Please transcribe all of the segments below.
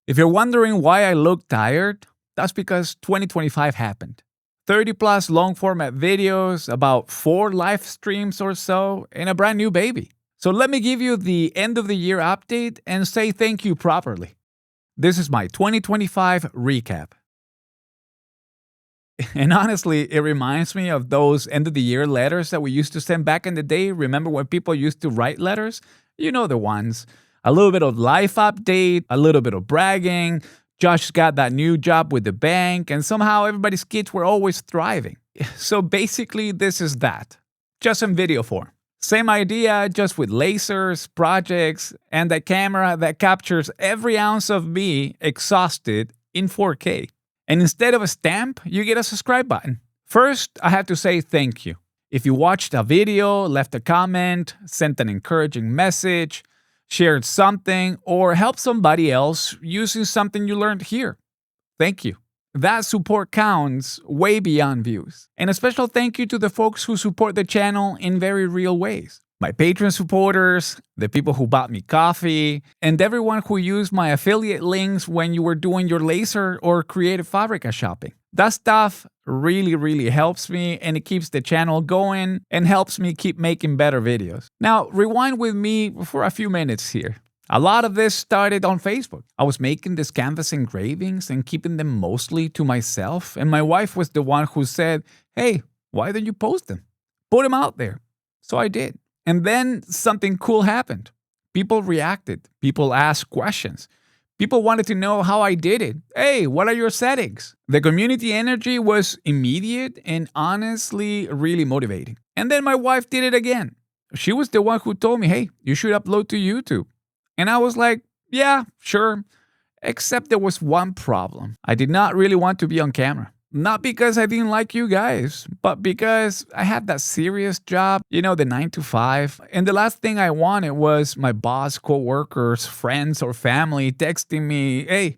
If you're wondering why I look tired, that's because 2025 happened. 30 plus long format videos, about 4 live streams or so, and a brand new baby. So let me give you the end of the year update and say thank you properly. This is my 2025 recap. And honestly, it reminds me of those end of the year letters that we used to send back in the day. Remember when people used to write letters? You know the ones. A little bit of life update, a little bit of bragging. Josh got that new job with the bank, and somehow everybody's kids were always thriving. So basically, this is that, just in video form. Same idea, just with lasers, projects, and a camera that captures every ounce of me exhausted in 4K. And instead of a stamp, you get a subscribe button. First, I have to say thank you. If you watched a video, left a comment, sent an encouraging message, shared something, or helped somebody else using something you learned here, thank you. That support counts way beyond views. And a special thank you to the folks who support the channel in very real ways. My Patreon supporters, the people who bought me coffee, and everyone who used my affiliate links when you were doing your laser or Creative Fabrica shopping. That stuff really helps me, and it keeps the channel going and helps me keep making better videos. Now, rewind with me for a few minutes here. A lot of this started on Facebook. I was making these canvas engravings and keeping them mostly to myself, and my wife was the one who said, "Hey, why don't you post them? Put them out there." So I did. And then something cool happened. People reacted. People asked questions. People wanted to know how I did it. Hey, what are your settings? The community energy was immediate and honestly really motivating. And then my wife did it again. She was the one who told me, "Hey, you should upload to YouTube." And I was like, "Yeah, sure." Except there was one problem. I did not really want to be on camera. Not because I didn't like you guys, but because I had that serious job, the 9 to 5. And the last thing I wanted was my boss, coworkers, friends, or family texting me, "Hey,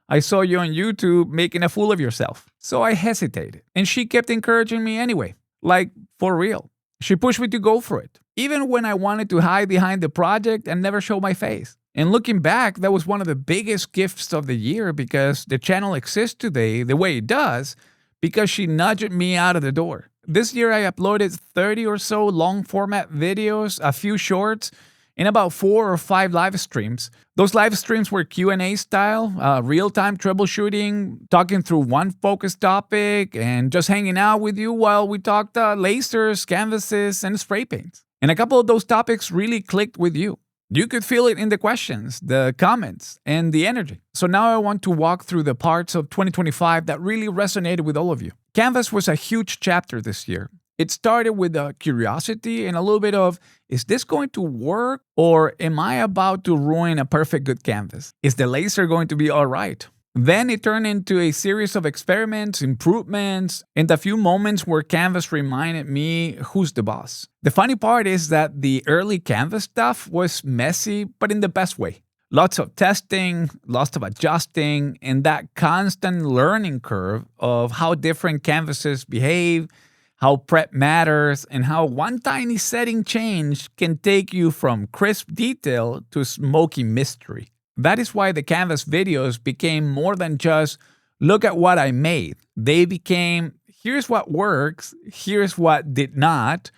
I saw you on YouTube making a fool of yourself." So I hesitated. And she kept encouraging me anyway. Like, for real. She pushed me to go for it. Even when I wanted to hide behind the project and never show my face. And looking back, that was one of the biggest gifts of the year because the channel exists today the way it does because she nudged me out of the door. This year, I uploaded 30 or so long format videos, a few shorts, and about 4 or 5 live streams. Those live streams were Q&A style, real-time troubleshooting, talking through one focused topic, and just hanging out with you while we talked lasers, canvases, and spray paints. And a couple of those topics really clicked with you. You could feel it in the questions, the comments, and the energy. So now I want to walk through the parts of 2025 that really resonated with all of you. Canvas was a huge chapter this year. It started with a curiosity and a little bit of, is this going to work? Or am I about to ruin a perfect good canvas? Is the laser going to be all right? Then it turned into a series of experiments, improvements, and a few moments where Canvas reminded me who's the boss. The funny part is that the early Canvas stuff was messy, but in the best way. Lots of testing, lots of adjusting, and that constant learning curve of how different canvases behave, how prep matters, and how one tiny setting change can take you from crisp detail to smoky mystery. That is why the Canvas videos became more than just, look at what I made. They became, here's what works, here's what did not,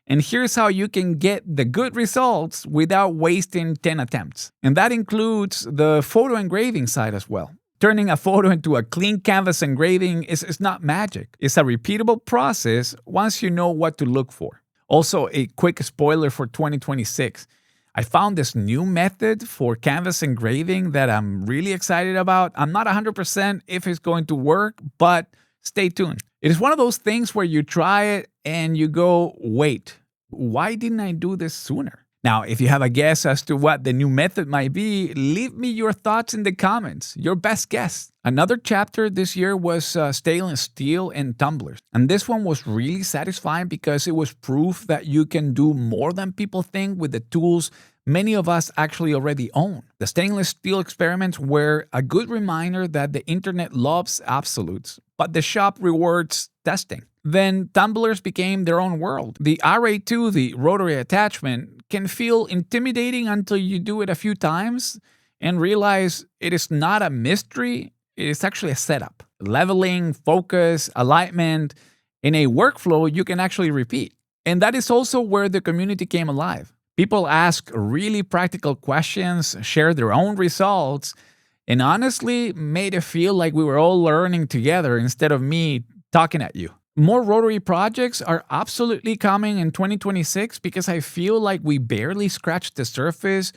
and here's how you can get the good results without wasting 10 attempts. And that includes the photo engraving side as well. Turning a photo into a clean canvas engraving is not magic. It's a repeatable process once you know what to look for. Also, a quick spoiler for 2026. I found this new method for canvas engraving that I'm really excited about. I'm not 100% if it's going to work, but stay tuned. It is one of those things where you try it and you go, wait, why didn't I do this sooner? Now, if you have a guess as to what the new method might be, leave me your thoughts in the comments, your best guess. Another chapter this year was stainless steel and tumblers. And this one was really satisfying because it was proof that you can do more than people think with the tools many of us actually already own. The stainless steel experiments were a good reminder that the internet loves absolutes, but the shop rewards testing. Then tumblers became their own world. The RA2, the rotary attachment, can feel intimidating until you do it a few times, and realize it is not a mystery, it is actually a setup. Leveling, focus, alignment, in a workflow you can actually repeat. And that is also where the community came alive. People ask really practical questions, share their own results, and honestly made it feel like we were all learning together instead of me talking at you. More rotary projects are absolutely coming in 2026 because I feel like we barely scratched the surface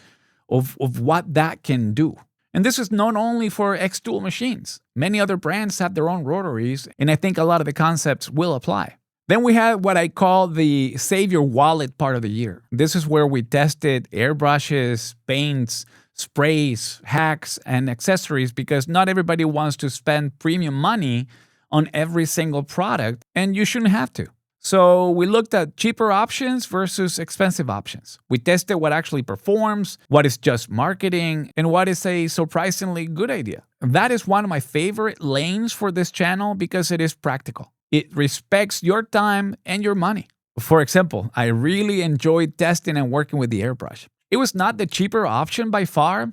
of what that can do. And this is not only for X-Tool machines. Many other brands have their own rotaries, and I think a lot of the concepts will apply. Then we had what I call the Save Your Wallet part of the year. This is where we tested airbrushes, paints, sprays, hacks, and accessories because not everybody wants to spend premium money on every single product, and you shouldn't have to. So we looked at cheaper options versus expensive options. We tested what actually performs, what is just marketing, and what is a surprisingly good idea. That is one of my favorite lanes for this channel because it is practical. It respects your time and your money. For example, I really enjoyed testing and working with the airbrush. It was not the cheaper option by far,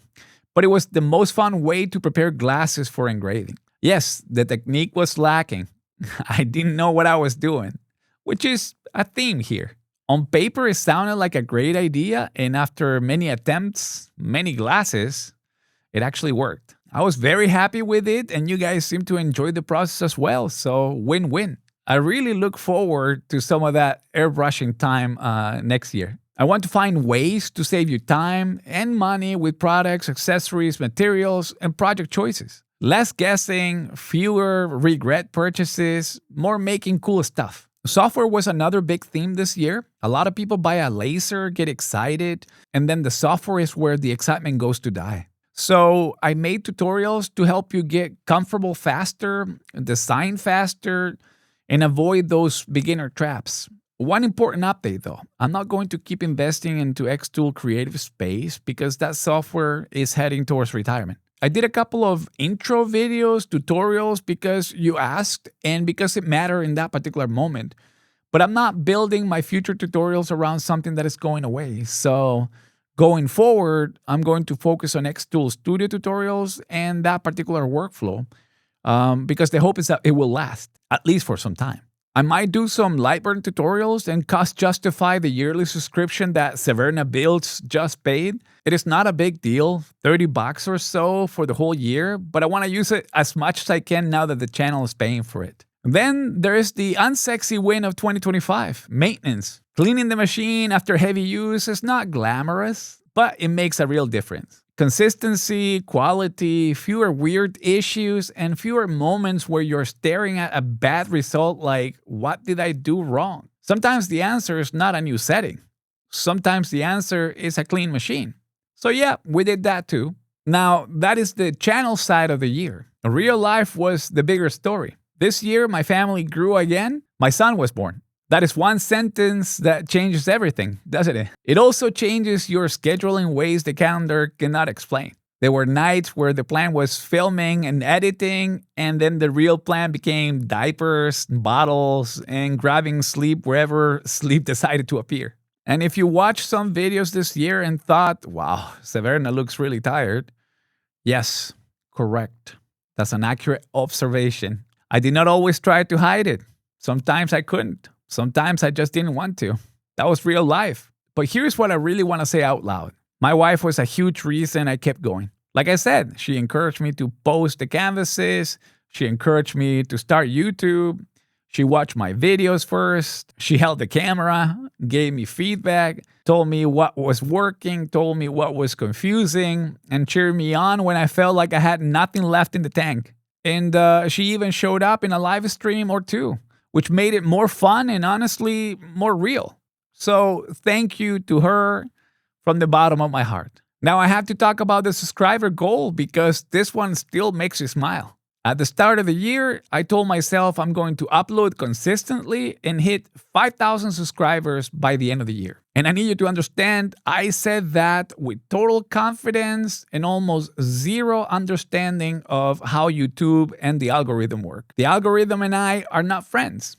but it was the most fun way to prepare glasses for engraving. Yes, the technique was lacking. I didn't know what I was doing, which is a theme here. On paper, it sounded like a great idea, and after many attempts, many glasses, it actually worked. I was very happy with it, and you guys seem to enjoy the process as well, so win-win. I really look forward to some of that airbrushing time next year. I want to find ways to save you time and money with products, accessories, materials, and project choices. Less guessing, fewer regret purchases, more making cool stuff. Software was another big theme this year. A lot of people buy a laser, get excited, and then the software is where the excitement goes to die. So I made tutorials to help you get comfortable faster, design faster, and avoid those beginner traps. One important update though, I'm not going to keep investing into X-Tool Creative Space because that software is heading towards retirement. I did a couple of intro videos, tutorials because you asked and because it mattered in that particular moment. But I'm not building my future tutorials around something that is going away. So going forward, I'm going to focus on X-Tool Studio tutorials and that particular workflow because the hope is that it will last, at least for some time. I might do some Lightburn tutorials and cost justify the yearly subscription that Severna Builds just paid. It is not a big deal, $30 or so for the whole year, but I want to use it as much as I can now that the channel is paying for it. Then there is the unsexy win of 2025, maintenance. Cleaning the machine after heavy use is not glamorous, but it makes a real difference. Consistency, quality, fewer weird issues, and fewer moments where you're staring at a bad result like, what did I do wrong? Sometimes the answer is not a new setting. Sometimes the answer is a clean machine. So yeah, we did that too. Now, that is the channel side of the year. Real life was the bigger story. This year, my family grew again. My son was born. That is one sentence that changes everything, doesn't it? It also changes your schedule in ways the calendar cannot explain. There were nights where the plan was filming and editing, and then the real plan became diapers, bottles, and grabbing sleep wherever sleep decided to appear. And if you watched some videos this year and thought, wow, Severna looks really tired, yes, correct. That's an accurate observation. I did not always try to hide it. Sometimes I couldn't. Sometimes I just didn't want to. That was real life. But here's what I really want to say out loud. My wife was a huge reason I kept going. Like I said, she encouraged me to post the canvases. She encouraged me to start YouTube. She watched my videos first. She held the camera, gave me feedback, told me what was working, told me what was confusing, and cheered me on when I felt like I had nothing left in the tank. And she even showed up in a live stream or two, which made it more fun and honestly more real. So thank you to her from the bottom of my heart. Now I have to talk about the subscriber goal because this one still makes you smile. At the start of the year, I told myself I'm going to upload consistently and hit 5,000 subscribers by the end of the year. And I need you to understand, I said that with total confidence and almost zero understanding of how YouTube and the algorithm work. The algorithm and I are not friends.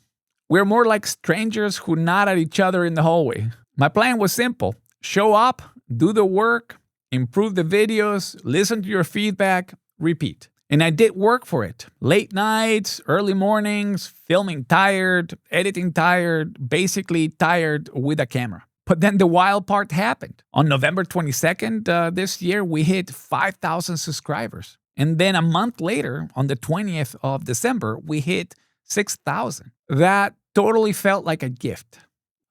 We're more like strangers who nod at each other in the hallway. My plan was simple. Show up, do the work, improve the videos, listen to your feedback, repeat. And I did work for it. Late nights, early mornings, filming tired, editing tired, basically tired with a camera. But then the wild part happened. On November 22nd this year, we hit 5,000 subscribers. And then a month later, on the 20th of December, we hit 6,000. That totally felt like a gift,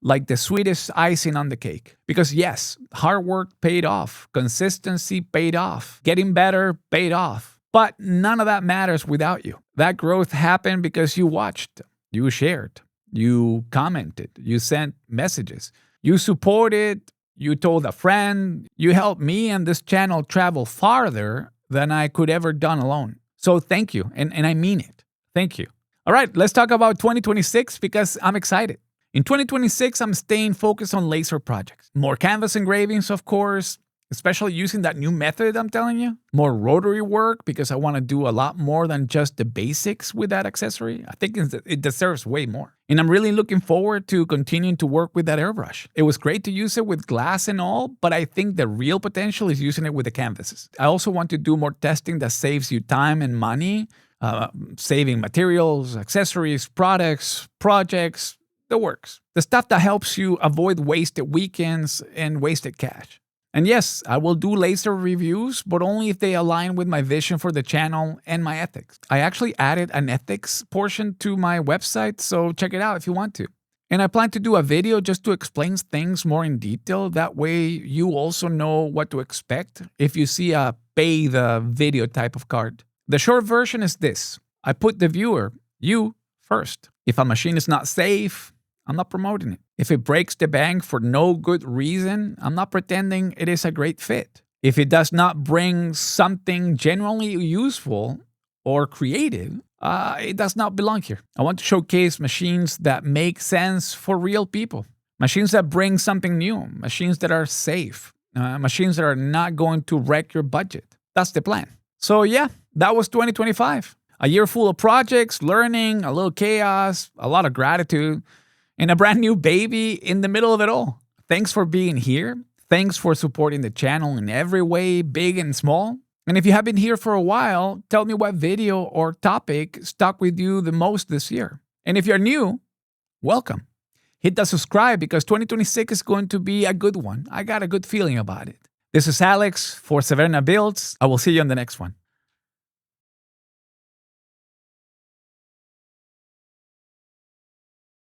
like the sweetest icing on the cake. Because yes, hard work paid off, consistency paid off, getting better paid off. But none of that matters without you. That growth happened because you watched, you shared, you commented, you sent messages, you supported, you told a friend, you helped me and this channel travel farther than I could ever done alone. So thank you, and I mean it. Thank you. All right, let's talk about 2026 because I'm excited. In 2026, I'm staying focused on laser projects. More canvas engravings, of course, especially using that new method I'm telling you. More rotary work because I want to do a lot more than just the basics with that accessory. I think it deserves way more. And I'm really looking forward to continuing to work with that airbrush. It was great to use it with glass and all, but I think the real potential is using it with the canvases. I also want to do more testing that saves you time and money, saving materials, accessories, products, projects, the works. The stuff that helps you avoid wasted weekends and wasted cash. And yes, I will do laser reviews, but only if they align with my vision for the channel and my ethics. I actually added an ethics portion to my website, so check it out if you want to. And I plan to do a video just to explain things more in detail. That way you also know what to expect if you see a pay the video type of card. The short version is this. I put the viewer, you, first. If a machine is not safe, I'm not promoting it. If it breaks the bank for no good reason, I'm not pretending it is a great fit. If it does not bring something genuinely useful or creative, it does not belong here. I want to showcase machines that make sense for real people. Machines that bring something new. Machines that are safe. Machines that are not going to wreck your budget. That's the plan. So yeah, that was 2025. A year full of projects, learning, a little chaos, a lot of gratitude, and a brand new baby in the middle of it all. Thanks for being here. Thanks for supporting the channel in every way, big and small. And if you have been here for a while, tell me what video or topic stuck with you the most this year. And if you're new, welcome. Hit that subscribe because 2026 is going to be a good one. I got a good feeling about it. This is Alex for Severna Builds. I will see you on the next one.